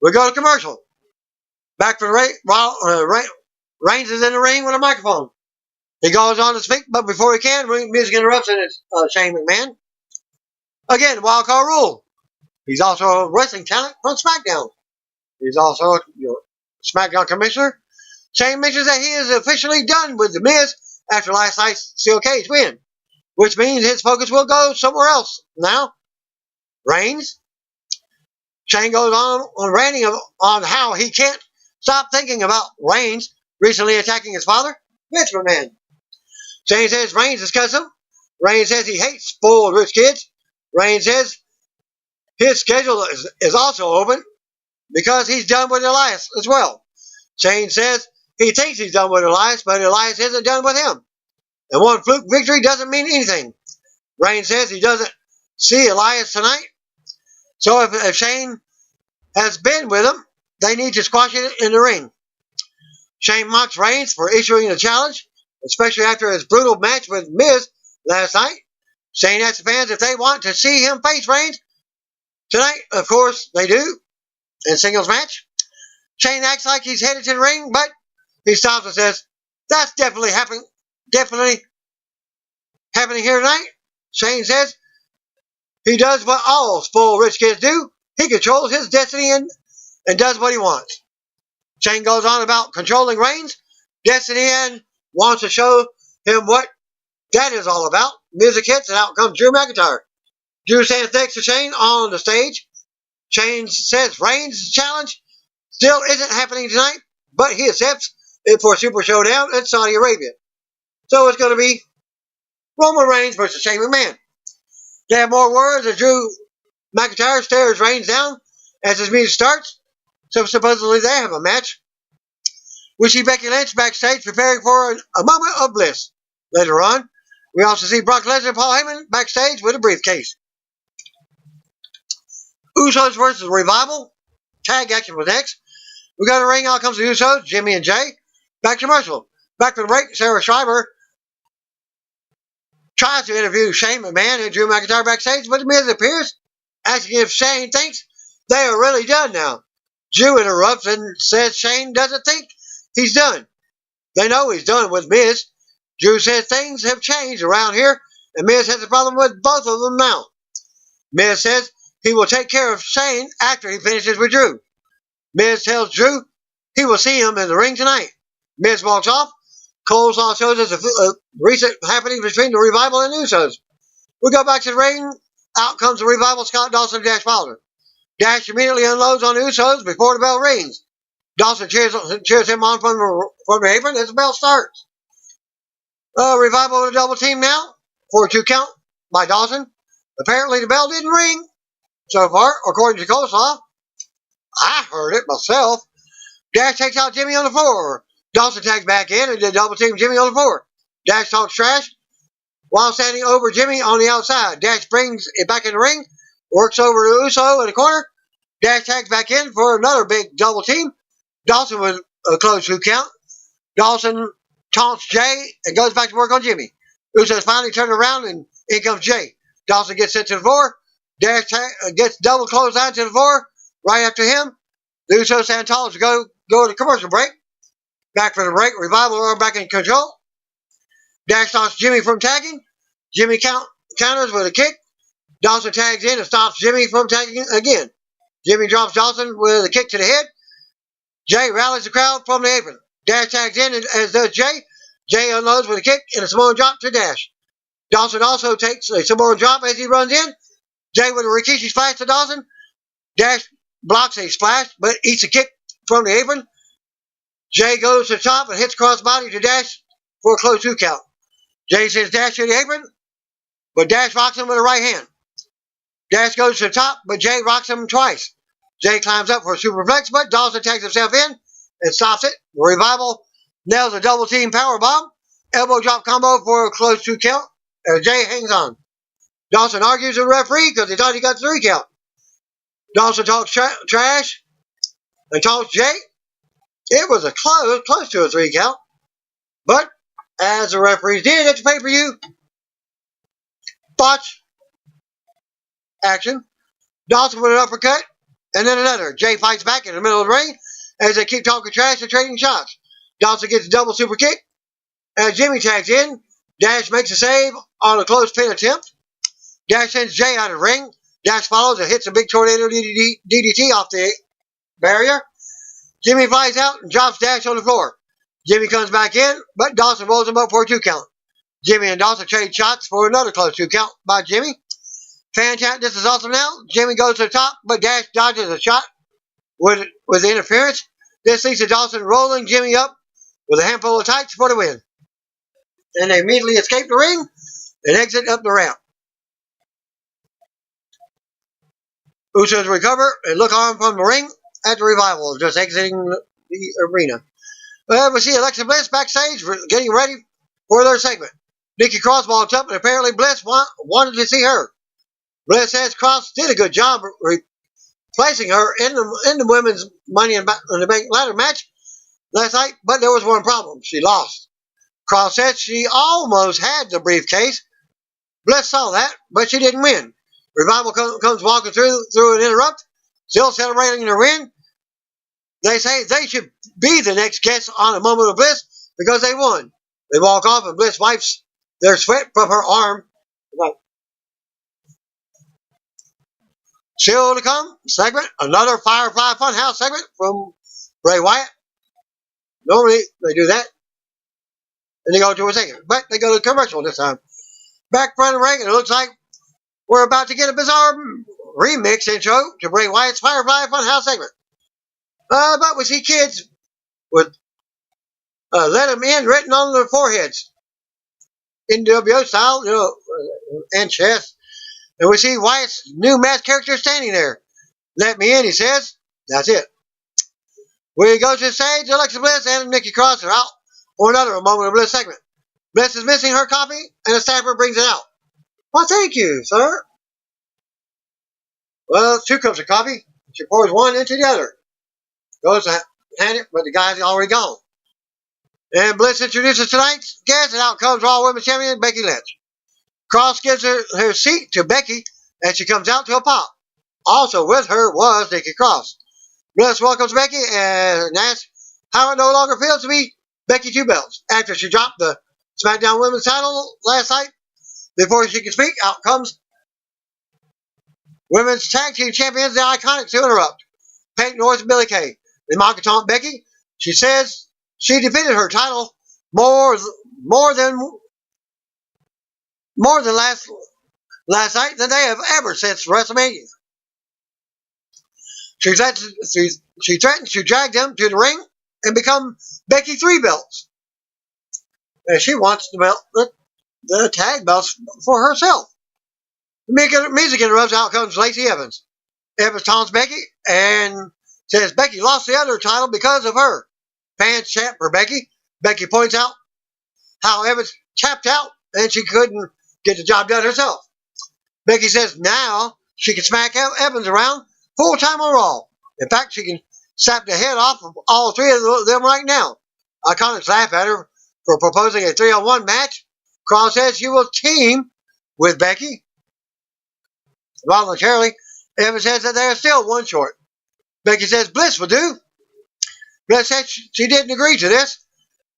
Speaker 1: We go to commercial. Back for the ring. Reigns is in the ring with a microphone. He goes on to speak, but before he can, music interrupts, and it's Shane McMahon. Again, wild card rule. He's also a wrestling talent from SmackDown. He's also a SmackDown commissioner. Shane mentions that he is officially done with The Miz after last night's steel cage win, which means his focus will go somewhere else now. Reigns. Shane goes on ranting on how he can't stop thinking about Reigns recently attacking his father, Vince McMahon. Shane says Reigns discusses him. Reigns says he hates spoiled rich kids. Reigns says his schedule is also open because he's done with Elias as well. Shane says he thinks he's done with Elias, but Elias isn't done with him. And one fluke victory doesn't mean anything. Reigns says he doesn't see Elias tonight. So if Shane has been with him, they need to squash it in the ring. Shane mocks Reigns for issuing a challenge, especially after his brutal match with Miz last night. Shane asks the fans if they want to see him face Reigns tonight. Of course, they do. In singles match. Shane acts like he's headed to the ring, but he stops and says, that's definitely happening here tonight. Shane says he does what all spoiled rich kids do. He controls his destiny and does what he wants. Shane goes on about controlling Reigns' destiny and wants to show him what that is all about. Music hits and out comes Drew McIntyre. Drew stands next to Shane on the stage. Shane says Reigns' challenge still isn't happening tonight, but he accepts it for Super Showdown in Saudi Arabia. So it's going to be Roman Reigns versus Shane McMahon. They have more words as Drew McIntyre stares Reigns down as his music starts. So supposedly they have a match. We see Becky Lynch backstage preparing for a moment of bliss. Later on, we also see Brock Lesnar and Paul Heyman backstage with a briefcase. Usos versus Revival. Tag action was next. We got a ring. Out comes the Usos, Jimmy and Jay. Back to commercial. Back from the break, Sarah Schreiber tries to interview Shane McMahon and Drew McIntyre backstage, but The Miz appears, asking if Shane thinks they are really done now. Drew interrupts and says Shane doesn't think he's done. They know he's done with Miz. Drew says things have changed around here, and Miz has a problem with both of them now. Miz says he will take care of Shane after he finishes with Drew. Miz tells Drew he will see him in the ring tonight. Miz walks off. Coleslaw shows us a recent happening between the Revival and Usos. We go back to the ring. Out comes the Revival, Scott Dawson and Dash Wilder. Dash immediately unloads on the Usos before the bell rings. Dawson cheers him on from the apron as the bell starts. Revival with a double team now for a 2 count by Dawson. Apparently the bell didn't ring so far, according to Coleslaw. I heard it myself. Dash takes out Jimmy on the floor. Dawson tags back in and did double team Jimmy on the floor. Dash talks trash while standing over Jimmy on the outside. Dash brings it back in the ring. Works over to Uso in the corner. Dash tags back in for another big double team. Dawson with a close 2 count. Dawson taunts Jay and goes back to work on Jimmy. Usos finally turn around and in comes Jay. Dawson gets sent to the floor. Dash gets double clothesline to the floor. Right after him, the Usos stand tall to go to commercial break. Back from the break, Revival are back in control. Dash stops Jimmy from tagging. Jimmy counters with a kick. Dawson tags in and stops Jimmy from tagging again. Jimmy drops Dawson with a kick to the head. Jay rallies the crowd from the apron. Dash tags in, as does Jay. Jay unloads with a kick and a Samoan drop to Dash. Dawson also takes a Samoan drop as he runs in. Jay with a Rikishi splash to Dawson. Dash blocks a splash, but eats a kick from the apron. Jay goes to the top and hits crossbody to Dash for a close 2 count. Jay sends Dash to the apron, but Dash rocks him with a right hand. Dash goes to the top, but Jay rocks him twice. Jay climbs up for a superplex, but Dawson tags himself in and stops it. The Revival nails a double team powerbomb. elbow drop combo for a close 2 count. Jay hangs on. Dawson argues with the referee because he thought he got 3 count. Dawson talks trash and talks Jay. It was a close to a 3 count. But, as the referees did at the pay-per-view, botch action. Dawson with an uppercut, and then another. Jay fights back in the middle of the ring as they keep talking trash and trading shots. Dawson gets a double super kick. As Jimmy tags in, Dash makes a save on a close pin attempt. Dash sends Jay out of the ring. Dash follows and hits a big tornado DDT off the barrier. Jimmy flies out and drops Dash on the floor. Jimmy comes back in, but Dawson rolls him up for a 2 count. Jimmy and Dawson trade shots for another close 2 count by Jimmy. Fan chant, this is awesome now. Jimmy goes to the top, but Dash dodges a shot with interference. This leads to Dawson rolling Jimmy up with a handful of tights for the win. And they immediately escape the ring and exit up the ramp. Usos recover and look on from the ring at the Revival, just exiting the arena. We see Alexa Bliss backstage getting ready for their segment. Nikki Cross walks up and apparently Bliss wanted to see her. Bliss says Cross did a good job replacing her in the women's Money in the Bank ladder match last night, but there was one problem. She lost. Cross said she almost had the briefcase. Bliss saw that, but she didn't win. Revival comes walking through and interrupt, still celebrating their win. They say they should be the next guest on A Moment of Bliss because they won. They walk off and Bliss wipes their sweat from her arm. Still to come segment, another Firefly Funhouse segment from Bray Wyatt. Normally they do that and they go to a segment, but they go to commercial this time. Back front of the ring, and it looks like we're about to get a bizarre remix intro to Bray Wyatt's Firefly Funhouse segment. But we see kids with "Let Them In" written on their foreheads, NWO style, and chest. And we see Wyatt's new masked character standing there. "Let me in," he says. That's it. We go to the stage. Alexa Bliss and Nikki Cross are out for another A Moment of Bliss segment. Bliss is missing her copy, and the staffer brings it out. "Well, thank you, sir." Well, it's 2 cups of coffee. She pours one into the other. Goes to hand it, but the guy's already gone. And Bliss introduces tonight's guest, and out comes Raw Women's Champion Becky Lynch. Cross gives her seat to Becky, and she comes out to a pop. Also with her was Nikki Cross. Bliss welcomes Becky and asks how it no longer feels to be Becky 2 belts after she dropped the SmackDown Women's title last night. Before she can speak, out comes Women's Tag Team Champions, the Iconics, to interrupt. Peyton Royce and Billie Kay. They mock and taunt Becky. She says she defended her title more than last night than they have ever since WrestleMania. She threatens to drag them to the ring and become Becky 3 belts. And she wants the tag belts for herself. The music interrupts. Out comes Lacey Evans. Evans taunts Becky and says Becky lost the other title because of her. Fans chant for Becky. Becky points out how Evans tapped out and she couldn't get the job done herself. Becky says now she can smack Evans around full time on Raw. In fact, she can snap the head off of all 3 of them right now. Iconics laugh at her for proposing a 3-on-1 match. Cross says she will team with Becky voluntarily. Evans says that they are still 1 short. Becky says Bliss will do. Bliss says she didn't agree to this.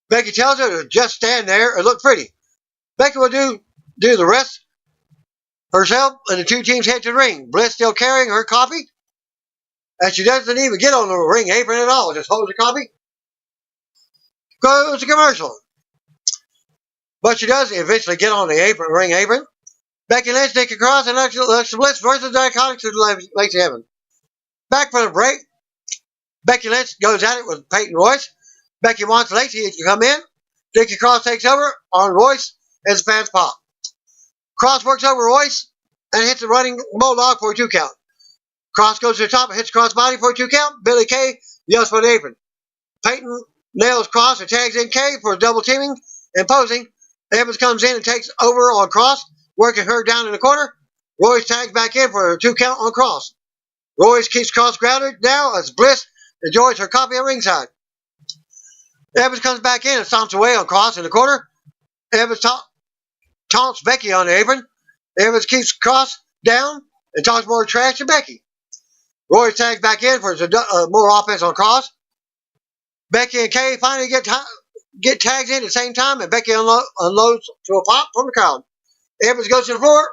Speaker 1: Becky tells her to just stand there and look pretty. Becky will do the rest herself, and the 2 teams head to the ring. Bliss still carrying her coffee, and she doesn't even get on the ring apron at all. Just holds the coffee. Goes to commercial. But she does eventually get on the ring apron. Becky Lynch, Nikki Cross, and Alexa Bliss versus the Iconics with Lacey Evans. Back from the break, Becky Lynch goes at it with Peyton Royce. Becky wants Lacey to come in. Nikki Cross takes over on Royce as the fans pop. Cross works over Royce and hits a running bulldog for a 2 count. Cross goes to the top and hits Cross body for a 2 count. Billie Kay yells for the apron. Peyton nails Cross and tags in Kay for double teaming and posing. Evans comes in and takes over on Cross, working her down in the corner. Royce tags back in for a 2 count on Cross. Royce keeps Cross grounded now as Bliss enjoys her coffee at ringside. Evans comes back in and stomps away on Cross in the corner. Evans taunts Becky on the apron. Evans keeps Cross down and talks more trash to Becky. Royce tags back in for more offense on Cross. Becky and Kay finally get tags in at the same time, and Becky unloads to a pop from the crowd. Evans goes to the floor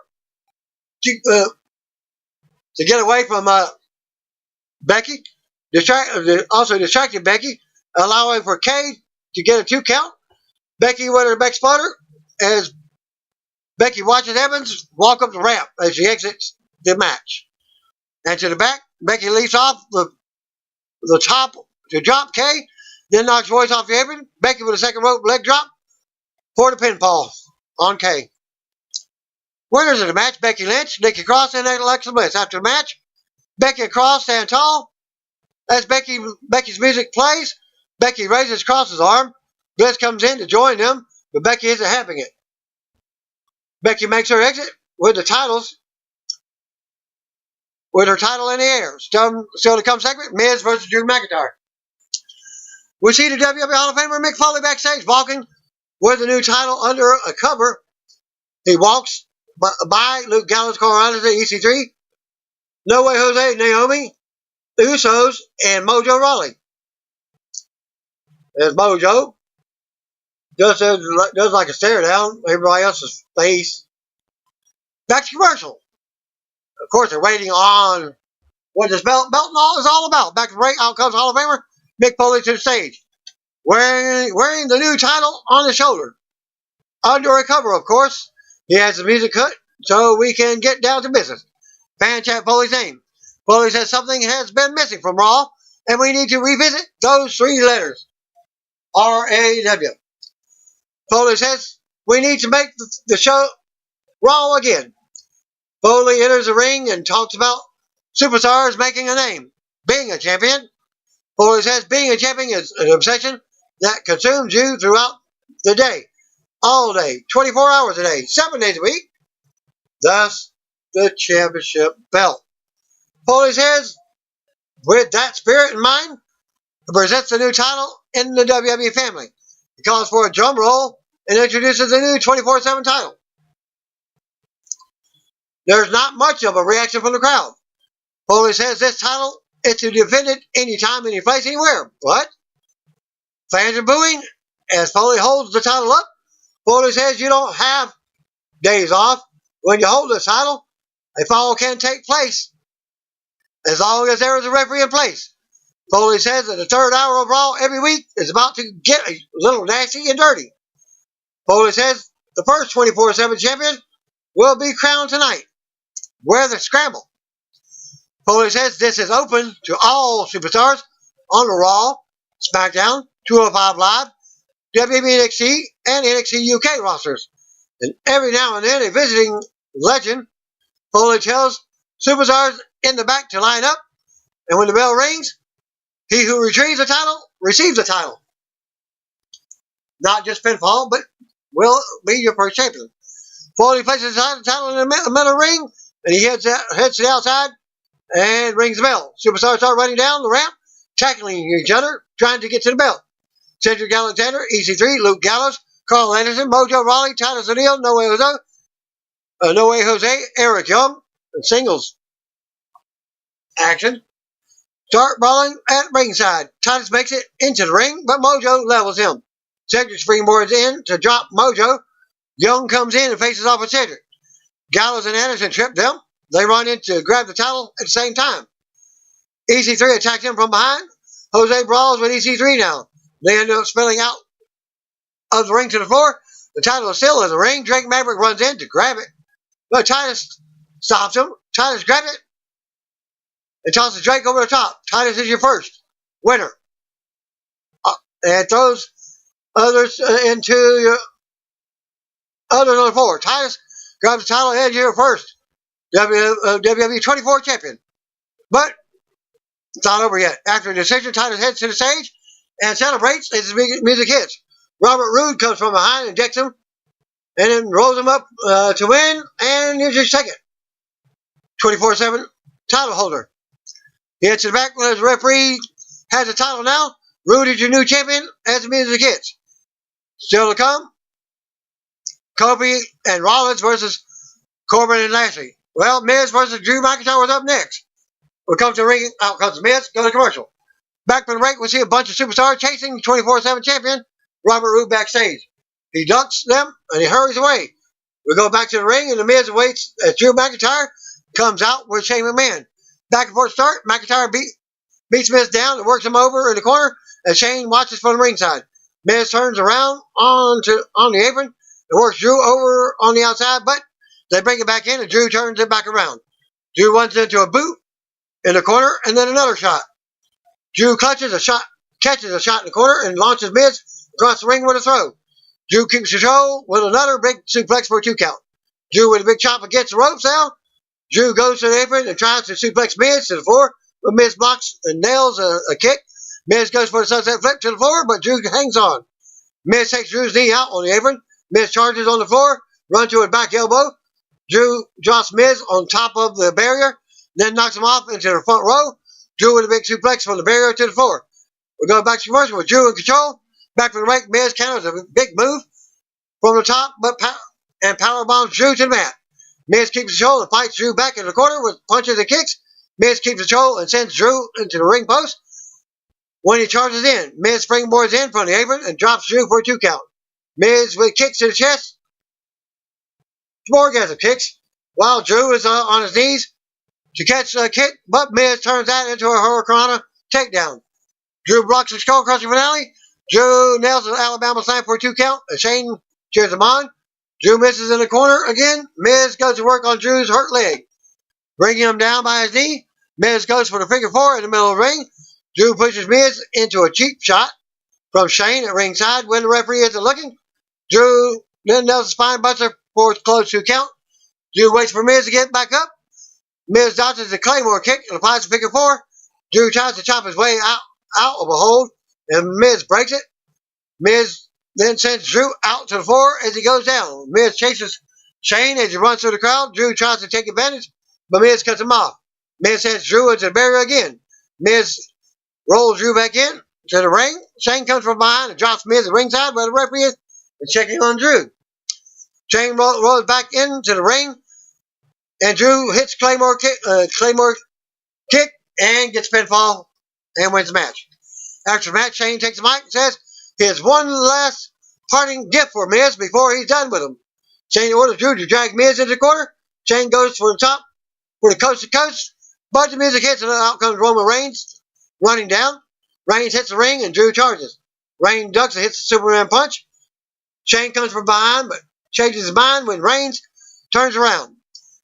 Speaker 1: to get away from Becky, also distracted Becky, allowing for Kay to get a 2 count. Becky with her back spotter as Becky watches Evans walk up the ramp as she exits the match. And to the back, Becky leaps off the top to drop Kay, then knocks Royce off the apron. Becky with a second rope leg drop for the pinfall on Kay. Winners of the match, Becky Lynch, Nikki Cross, and Alexa Bliss. After the match, Becky and Cross stand tall. As Becky's music plays, Becky raises Cross's arm. Bliss comes in to join them, but Becky isn't having it. Becky makes her exit with her title in the air. Still to come segment, Miz versus Drew McIntyre. We see the WWE Hall of Famer Mick Foley backstage walking with the new title under a cover. He walks by Luke Gallows, Carl Anderson, EC3, No Way Jose, Naomi, the Usos, and Mojo Rawley. There's Mojo. Does like a stare down everybody else's face. Back to commercial. Of course, they're waiting on what this belt and all is all about. Back to break, out comes Hall of Famer Mick Foley to the stage, wearing the new title on his shoulder. Under a cover, of course. He has the music cut so we can get down to business. Fan chat Foley's name. Foley says something has been missing from Raw, and we need to revisit those 3 letters. R-A-W. Foley says we need to make the show Raw again. Foley enters the ring and talks about superstars making a name, being a champion. Foley says being a champion is an obsession that consumes you throughout the day, all day, 24 hours a day, 7 days a week. Thus, the championship belt. Foley says, with that spirit in mind, he presents the new title in the WWE family. He calls for a drum roll and introduces the new 24/7 title. There's not much of a reaction from the crowd. Foley says this title is to defend it anytime, any place, anywhere. But fans are booing as Foley holds the title up. Foley says you don't have days off when you hold the title. A fall can take place as long as there is a referee in place. Foley says that the 3rd hour of Raw every week is about to get a little nasty and dirty. Foley says the first 24/7 champion will be crowned tonight. Where the scramble. Foley says this is open to all superstars on the Raw, SmackDown, 205 Live, WWE NXT, and NXT UK rosters. And every now and then a visiting legend. Foley tells superstars in the back to line up, and when the bell rings, he who retrieves the title receives the title. Not just pinfall, but will be your first champion. Foley places the title in the middle of the ring, and he heads to the outside and rings the bell. Superstars start running down the ramp, tackling each other, trying to get to the belt. Cedric Alexander, EC3, Luke Gallows, Carl Anderson, Mojo Rawley, Titus O'Neil, No Way Jose, Eric Young, and singles action. Start brawling at ringside. Titus makes it into the ring, but Mojo levels him. Cedric springboards in to drop Mojo. Young comes in and faces off with Cedric. Gallows and Anderson trip them. They run in to grab the title at the same time. EC3 attacks him from behind. Jose brawls with EC3 now. They end up spilling out of the ring to the floor. The title is still in the ring. Drake Maverick runs in to grab it, but Titus stops him. Titus grabs it and tosses Drake over the top. Titus is your first winner. And throws others into your others on the floor. Titus grabs the title and your first WWE 24 champion. But it's not over yet. After the decision, Titus heads to the stage and celebrates as his music hits. Robert Roode comes from behind and decks him, and then rolls him up to win, and here's your second 24/7 title holder. He heads to the back as the referee has the title now. Roode is your new champion as the Miz kids. Still to come, Kofi and Rollins versus Corbin and Lashley. Well, Miz versus Drew McIntyre was up next. We come to the ring, out comes Miz, go to commercial. Back from the break, we see a bunch of superstars chasing the 24/7 champion, Robert Roode, backstage. He ducks them and he hurries away. We go back to the ring and the Miz waits as Drew McIntyre comes out with Shane McMahon. Back and forth start, McIntyre beats Miz down and works him over in the corner as Shane watches from the ringside. Miz turns around on the apron and works Drew over on the outside, but they bring it back in and Drew turns it back around. Drew runs into a boot in the corner and then another shot. Drew catches a shot in the corner and launches Miz across the ring with a throw. Drew keeps control with another big suplex for a 2 count. Drew with a big chop against the ropes now. Drew goes to the apron and tries to suplex Miz to the floor, but Miz blocks and nails a kick. Miz goes for the sunset flip to the floor, but Drew hangs on. Miz takes Drew's knee out on the apron. Miz charges on the floor, runs to his back elbow. Drew drops Miz on top of the barrier, then knocks him off into the front row. Drew with a big suplex from the barrier to the floor. We go back to commercial with Drew in control. Back from the break, Miz counters a big move from the top, and power bombs Drew to the mat. Miz keeps control and fights Drew back in the corner with punches and kicks. Miz keeps control and sends Drew into the ring post. When he charges in, Miz springboards in from the apron and drops Drew for a 2 count. Miz with kicks to the chest, orgasm kicks, while Drew is on his knees to catch a kick, but Miz turns that into a Hurricanrana takedown. Drew blocks the skull crushing finale. Drew nails an Alabama slam for a 2 count, and Shane cheers him on. Drew misses in the corner again. Miz goes to work on Drew's hurt leg, bringing him down by his knee. Miz goes for the figure 4 in the middle of the ring. Drew pushes Miz into a cheap shot from Shane at ringside when the referee isn't looking. Drew then nails the spine buster for a close 2 count. Drew waits for Miz to get back up. Miz dodges the Claymore kick and applies the figure 4. Drew tries to chop his way out of a hold, and Miz breaks it. Miz then sends Drew out to the floor as he goes down. Miz chases Shane as he runs through the crowd. Drew tries to take advantage, but Miz cuts him off. Miz sends Drew into the barrier again. Miz rolls Drew back in to the ring. Shane comes from behind and drops Miz at ringside where the referee is and checking on Drew. Shane rolls back into the ring, and Drew hits Claymore kick and gets pinfall and wins the match. After the match, Shane takes the mic and says he has one last parting gift for Miz before he's done with him. Shane orders Drew to drag Miz into the corner. Shane goes for the top for the coast to coast, but the music hits and out comes Roman Reigns running down. Reigns hits the ring and Drew charges. Reigns ducks and hits the Superman punch. Shane comes from behind but changes his mind when Reigns turns around.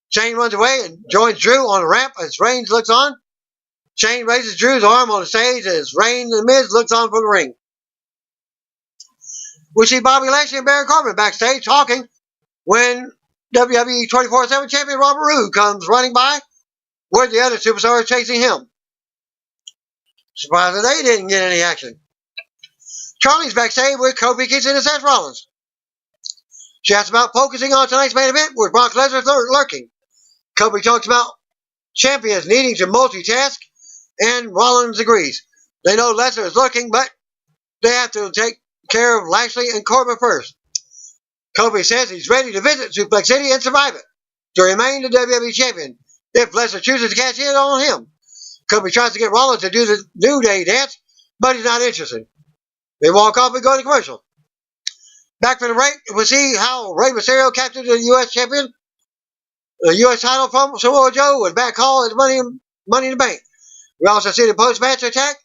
Speaker 1: Shane runs away and joins Drew on the ramp as Reigns looks on. Shane raises Drew's arm on the stage as Reigns and Miz looks on from the ring. We see Bobby Lashley and Baron Corbin backstage talking when WWE 24/7 champion Robert Roode comes running by with the other superstars chasing him. Surprised that they didn't get any action. Charlie's backstage with Kofi Kingston and Seth Rollins. She asks about focusing on tonight's main event with Brock Lesnar lurking. Kofi talks about champions needing to multitask, and Rollins agrees. They know Lesnar is lurking, but they have to take care of Lashley and Corbin first. Kofi says he's ready to visit Suplex City and survive it to remain the WWE champion if Lesnar chooses to cash in on him. Kofi tries to get Rollins to do the New Day dance, but he's not interested. They walk off and go to commercial. Back from the break, we'll see how Rey Mysterio captured the U.S. champion, the U.S. title from Samoa Joe with back call at Money in the Bank. We also see the post-match attack.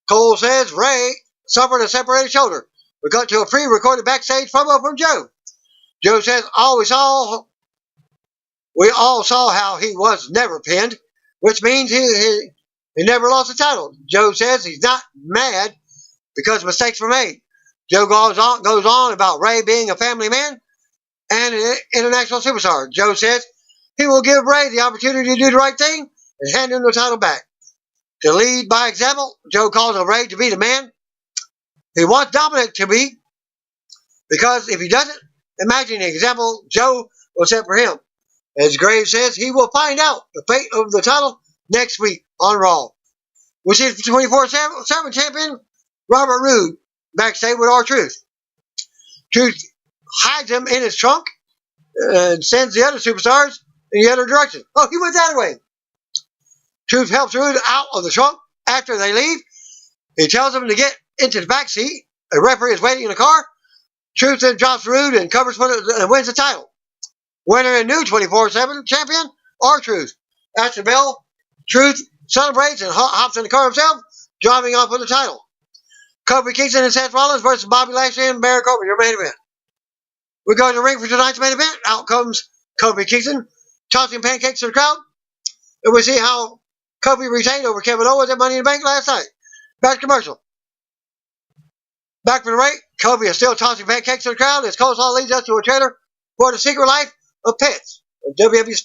Speaker 1: Cole says Rey suffered a separated shoulder. We cut to a pre-recorded backstage promo from Joe. Joe says we all saw how he was never pinned, which means he never lost the title. Joe says he's not mad because mistakes were made. Joe goes on about Rey being a family man and an international superstar. Joe says he will give Rey the opportunity to do the right thing and hand him the title back. To lead by example, Joe calls on Rey to be the man he wants Dominic to be Because if he doesn't, imagine the example Joe will set for him. As Graves says, he will find out the fate of the title next week on Raw. We see 24/7 champion Robert Roode backstage with R-Truth. Truth hides him in his trunk and sends the other superstars in the other direction. Oh, he went that way. Truth helps Roode out of the trunk after they leave. He tells them to get into the back seat. A referee is waiting in the car. Truth then drops Roode and covers for it and wins the title. Winner and new 24/7 champion, R-Truth. After the bell, Truth celebrates and hops in the car himself, driving off with the title. Kofi Kingston and Seth Rollins versus Bobby Lashley and Baron Corbin, your main event. We go to the ring for tonight's main event. Out comes Kofi Kingston, tossing pancakes to the crowd. And we see how Kofi retained over Kevin Owens at Money in the Bank last night. Back to commercial. Back from the break, Kofi is still tossing pancakes to the crowd as Coleslaw leads us to a trailer for the Secret Life of Pets, a WWE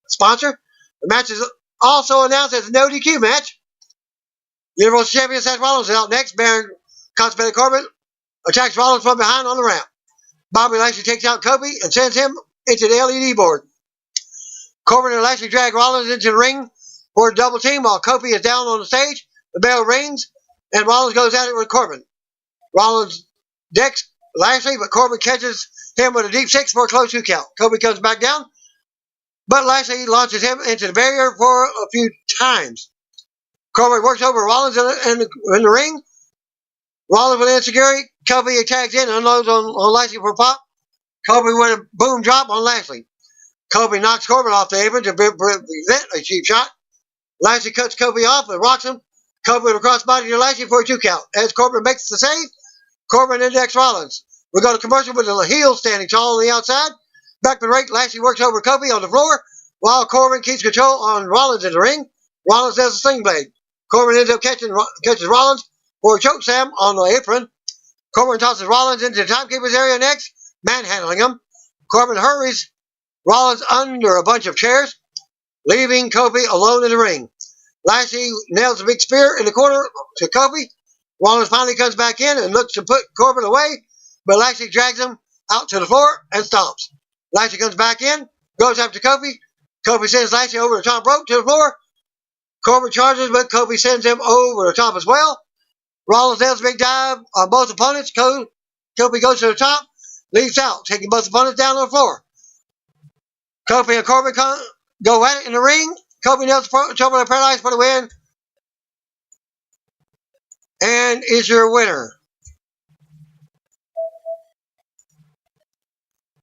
Speaker 1: sponsor. The match is also announced as a no DQ match. Universal Champion Seth Rollins is out next. Baron Constipated Corbin attacks Rollins from behind on the ramp. Bobby Lashley takes out Kofi and sends him into the LED board. Corbin and Lashley drag Rollins into the ring for a double team while Kofi is down on the stage. The bell rings and Rollins goes at it with Corbin. Rollins decks Lashley, but Corbin catches him with a deep six for a close 2 count. Kofi comes back down, but Lashley launches him into the barrier for a few times. Corbin works over Rollins in the ring. Rollins with insecurity. Kofi tags in and unloads on Lashley for a pop. Kofi with a boom drop on Lashley. Kofi knocks Corbin off the apron to prevent a cheap shot. Lashley cuts Kofi off and rocks him. Kofi with a crossbody to Lashley for a 2 count. As Corbin makes the save, Corbin indexes Rollins. We go to commercial with the heel standing tall on the outside. Back to the break, Lashley works over Kofi on the floor while Corbin keeps control on Rollins in the ring. Rollins does a sling blade. Corbin ends up catches Rollins for a choke slam on the apron. Corbin tosses Rollins into the timekeeper's area next, manhandling him. Corbin hurries Rollins under a bunch of chairs, leaving Kofi alone in the ring. Lashley nails a big spear in the corner to Kofi. Rollins finally comes back in and looks to put Corbin away, but Lashley drags him out to the floor and stomps. Lashley comes back in, goes after Kofi. Kofi sends Lashley over the top rope to the floor. Corbin charges, but Kofi sends him over the top as well. Rollins nails a big dive on both opponents. Kofi goes to the top, leaps out, taking both opponents down on the floor. Kofi and Corbin go at it in the ring. Kofi nails the Trouble in Paradise for the win. And is your winner.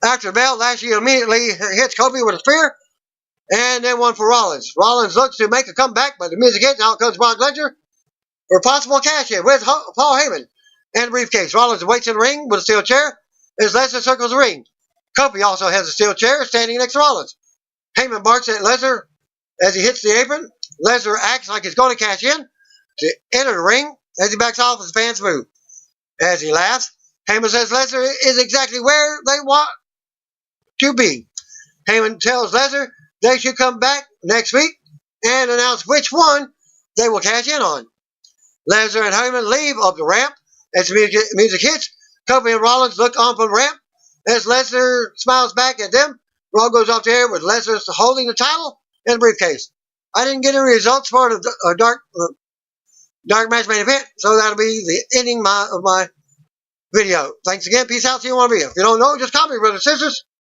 Speaker 1: After the bell, Lashley immediately hits Kofi with a spear. And then one for Rollins. Rollins looks to make a comeback, but the music hits. Out comes Brock Lesnar for a possible cash-in with Paul Heyman and the briefcase. Rollins waits in the ring with a steel chair as Lesnar circles the ring. Kofi also has a steel chair standing next to Rollins. Heyman barks at Lesnar as he hits the apron. Lesnar acts like he's going to cash in to enter the ring as he backs off as fans move. As he laughs, Heyman says Lesnar is exactly where they want to be. Heyman tells Lesnar they should come back next week and announce which one they will cash in on. Lesnar and Heyman leave up the ramp as the music hits. Kofi and Rollins look on from the ramp as Lesnar smiles back at them. Raw goes off the air with Lesnar holding the title and the briefcase. I didn't get any results for the dark match main event, so that'll be the ending of my video. Thanks again. Peace out. See you on video. If you don't know, just call me, brothers and sisters.